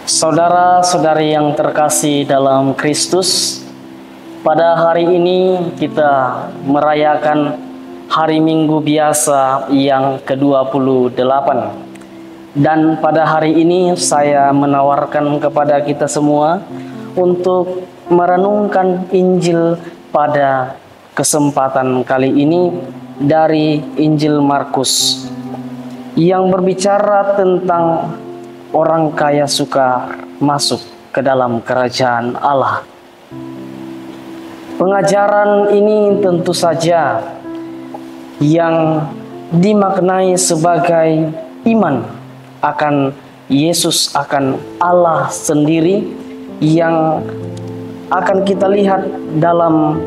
Saudara-saudari yang terkasih dalam Kristus, pada hari ini kita merayakan hari Minggu biasa yang ke-28. Dan pada hari ini saya menawarkan kepada kita semua untuk merenungkan Injil pada kesempatan kali ini dari Injil Markus yang berbicara tentang orang kaya suka masuk ke dalam kerajaan Allah. Pengajaran ini tentu saja yang dimaknai sebagai iman akan Yesus, akan Allah sendiri, yang akan kita lihat dalam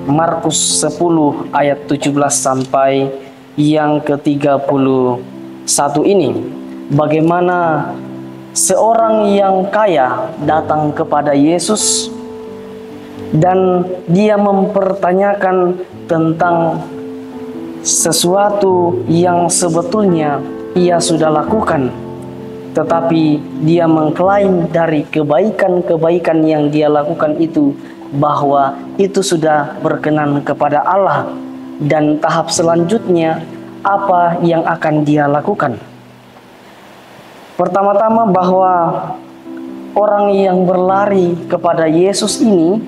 Markus 10 ayat 17 sampai yang ke-31 ini. Bagaimana seorang yang kaya datang kepada Yesus dan dia mempertanyakan tentang sesuatu yang sebetulnya ia sudah lakukan, tetapi dia mengklaim dari kebaikan-kebaikan yang dia lakukan itu bahwa itu sudah berkenan kepada Allah, dan tahap selanjutnya apa yang akan dia lakukan. Pertama-tama bahwa orang yang berlari kepada Yesus ini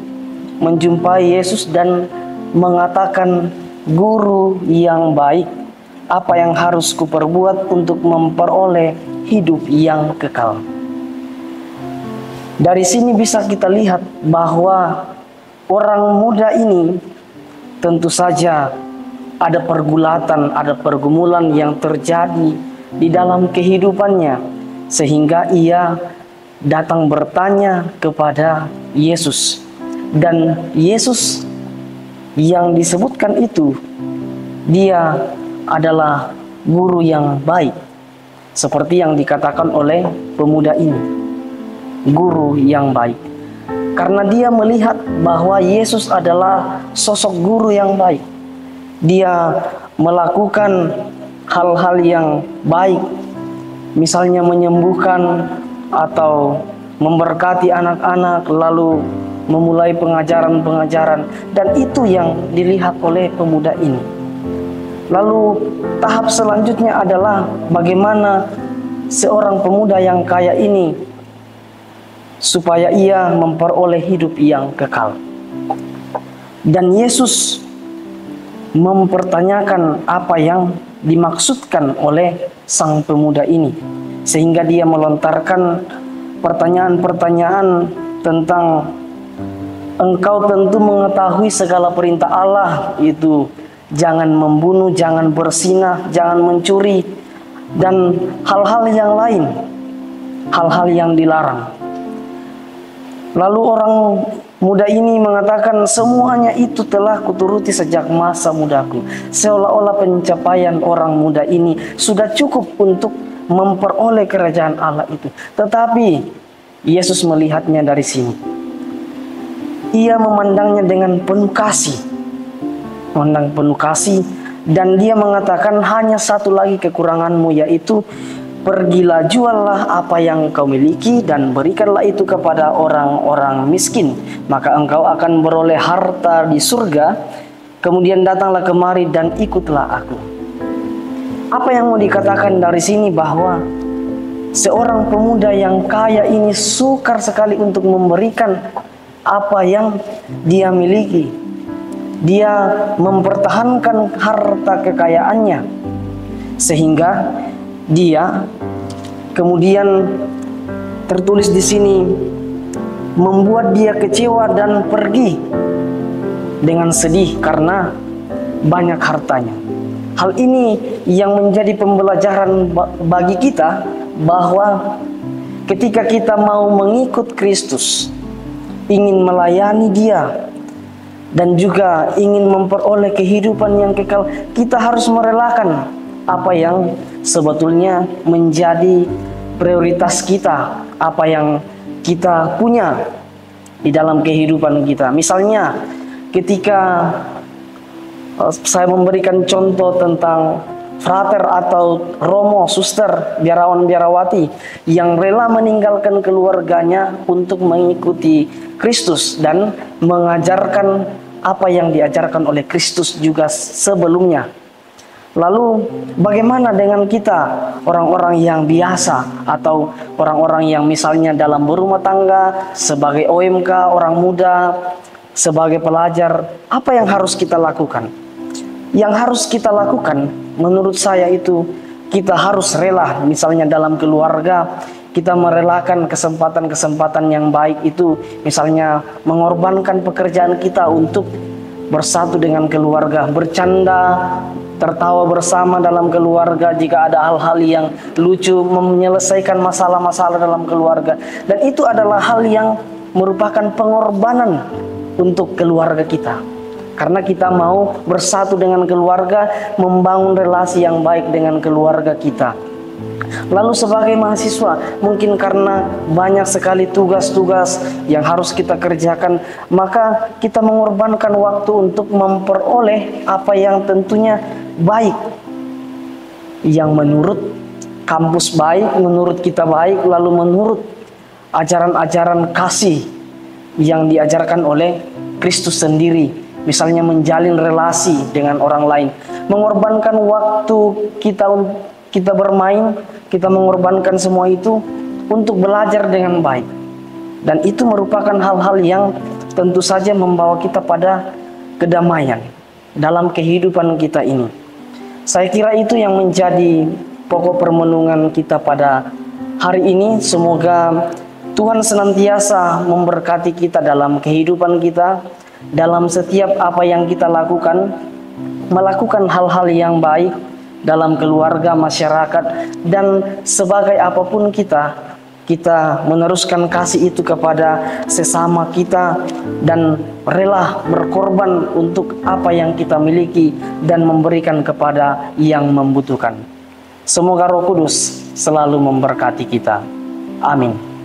menjumpai Yesus dan mengatakan, "Guru yang baik, apa yang harus kuperbuat untuk memperoleh hidup yang kekal?" Dari sini bisa kita lihat bahwa orang muda ini tentu saja ada pergulatan, ada pergumulan yang terjadi di dalam kehidupannya, sehingga ia datang bertanya kepada Yesus. Dan Yesus yang disebutkan itu, dia adalah guru yang baik, seperti yang dikatakan oleh pemuda ini, guru yang baik. Karena dia melihat bahwa Yesus adalah sosok guru yang baik. Dia melakukan hal-hal yang baik, misalnya menyembuhkan atau memberkati anak-anak, lalu memulai pengajaran-pengajaran, dan itu yang dilihat oleh pemuda ini. Lalu tahap selanjutnya adalah bagaimana seorang pemuda yang kaya ini supaya ia memperoleh hidup yang kekal. Dan Yesus mempertanyakan apa yang dimaksudkan oleh sang pemuda ini, sehingga dia melontarkan pertanyaan-pertanyaan tentang, "Engkau tentu mengetahui segala perintah Allah, itu jangan membunuh, jangan berzinah, jangan mencuri, dan hal-hal yang lain, hal-hal yang dilarang." Lalu orang muda ini mengatakan, "Semuanya itu telah kuturuti sejak masa mudaku." Seolah-olah pencapaian orang muda ini sudah cukup untuk memperoleh kerajaan Allah itu. Tetapi Yesus melihatnya dari sini. Ia memandangnya dengan penuh kasih, dan dia mengatakan, "Hanya satu lagi kekuranganmu, yaitu pergilah, juallah apa yang kau miliki dan berikanlah itu kepada orang-orang miskin, maka engkau akan beroleh harta di surga. Kemudian datanglah kemari dan ikutlah aku." Apa yang mau dikatakan dari sini? Bahwa seorang pemuda yang kaya ini sukar sekali untuk memberikan apa yang dia miliki. Dia mempertahankan harta kekayaannya, sehingga dia kemudian tertulis di sini membuat dia kecewa dan pergi dengan sedih karena banyak hartanya. Hal ini yang menjadi pembelajaran bagi kita, bahwa ketika kita mau mengikut Kristus, ingin melayani Dia, dan juga ingin memperoleh kehidupan yang kekal, kita harus merelakan apa yang sebetulnya menjadi prioritas kita, apa yang kita punya di dalam kehidupan kita. Misalnya ketika saya memberikan contoh tentang frater atau romo, suster, biarawan biarawati yang rela meninggalkan keluarganya untuk mengikuti Kristus dan mengajarkan apa yang diajarkan oleh Kristus juga sebelumnya. Lalu bagaimana dengan kita, orang-orang yang biasa atau orang-orang yang misalnya dalam berumah tangga, sebagai OMK, orang muda, sebagai pelajar, apa yang harus kita lakukan? Yang harus kita lakukan menurut saya itu kita harus rela, misalnya dalam keluarga kita merelakan kesempatan-kesempatan yang baik itu, misalnya mengorbankan pekerjaan kita untuk bersatu dengan keluarga, bercanda, tertawa bersama dalam keluarga jika ada hal-hal yang lucu, menyelesaikan masalah-masalah dalam keluarga. Dan itu adalah hal yang merupakan pengorbanan untuk keluarga kita. Karena kita mau bersatu dengan keluarga, membangun relasi yang baik dengan keluarga kita. Lalu sebagai mahasiswa, mungkin karena banyak sekali tugas-tugas yang harus kita kerjakan, maka kita mengorbankan waktu untuk memperoleh apa yang tentunya baik, yang menurut kampus baik, menurut kita baik, lalu menurut ajaran-ajaran kasih yang diajarkan oleh Kristus sendiri. Misalnya menjalin relasi dengan orang lain, mengorbankan waktu kita bermain, kita mengorbankan semua itu untuk belajar dengan baik. Dan itu merupakan hal-hal yang tentu saja membawa kita pada kedamaian dalam kehidupan kita ini. Saya kira itu yang menjadi pokok permenungan kita pada hari ini. Semoga Tuhan senantiasa memberkati kita dalam kehidupan kita, dalam setiap apa yang kita lakukan, melakukan hal-hal yang baik dalam keluarga, masyarakat, dan sebagai apapun kita meneruskan kasih itu kepada sesama kita dan rela berkorban untuk apa yang kita miliki dan memberikan kepada yang membutuhkan. Semoga Roh Kudus selalu memberkati kita. Amin.